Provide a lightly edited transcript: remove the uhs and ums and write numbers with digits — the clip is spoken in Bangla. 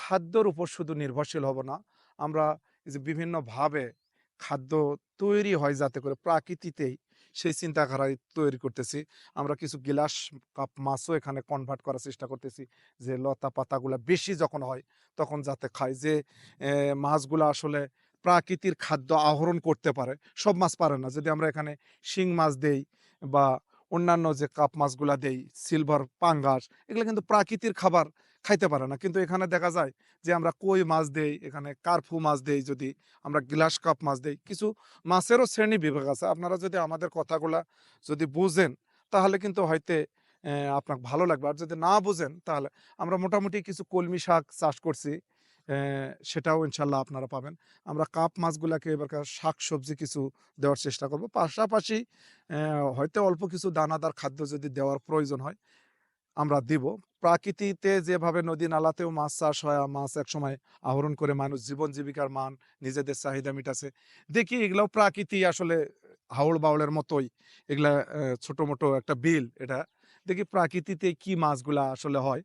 খাদ্যর উপর শুধু নির্ভরশীল হব না। আমরা এই যে বিভিন্নভাবে খাদ্য তৈরি হয় যাতে করে প্রাকৃতিতেই সেই চিন্তাধারায় তৈরি করতেছি। আমরা কিছু গিলাস কাপ মাছও এখানে কনভার্ট করার চেষ্টা করতেছি। যে লতা পাতাগুলা বেশি যখন হয় তখন যাতে খাই। যে মাছগুলা আসলে প্রাকৃতির খাদ্য আহরণ করতে পারে। সব মাছ পারে না। যদি আমরা এখানে শিং মাছ দেই বা অন্যান্য যে কাপ মাছগুলা দেই, সিলভার পাঙ্গাস এগুলা কিন্তু প্রাকৃতির খাবার খাইতে পারে না। কিন্তু এখানে দেখা যায় যে আমরা কই মাছ দেই, এখানে কার্পু মাছ দেই যদি, আমরা গ্লাস কাপ মাছ দেই। কিছু মাছেরও শ্রেণী বিভাগ আছে। আপনারা যদি আমাদের কথাগুলা যদি বুঝেন তাহলে কিন্তু হয়তো আপনার ভালো লাগবে। আর যদি না বুঝেন তাহলে আমরা মোটামুটি কিছু কলমি শাক চাষ করছি। সেটাও ইনশাআল্লাহ আপনারা পাবেন। আমরা কাপ মাছগুলাকে এবারকার শাকসবজি কিছু দেওয়ার চেষ্টা করব। পাশাপাশি হয়তো অল্প কিছু দানাদার খাদ্য যদি দেওয়ার প্রয়োজন হয় আমরা দিব। প্রাকৃতিতে যেভাবে নদী-নালাতেও মাছ চাষ হয়, মাছ একসময় আহরণ করে মানুষ জীবন জীবিকার মান নিজেদের চাহিদা মিটাচ্ছে। দেখি এগুলাও প্রাকৃতি আসলে হাওড়-বাওড়ের মতোই এগুলা ছোট-মোটো একটা বিল এটা। দেখি প্রাকৃতিতে কি মাছগুলা আসলে হয়।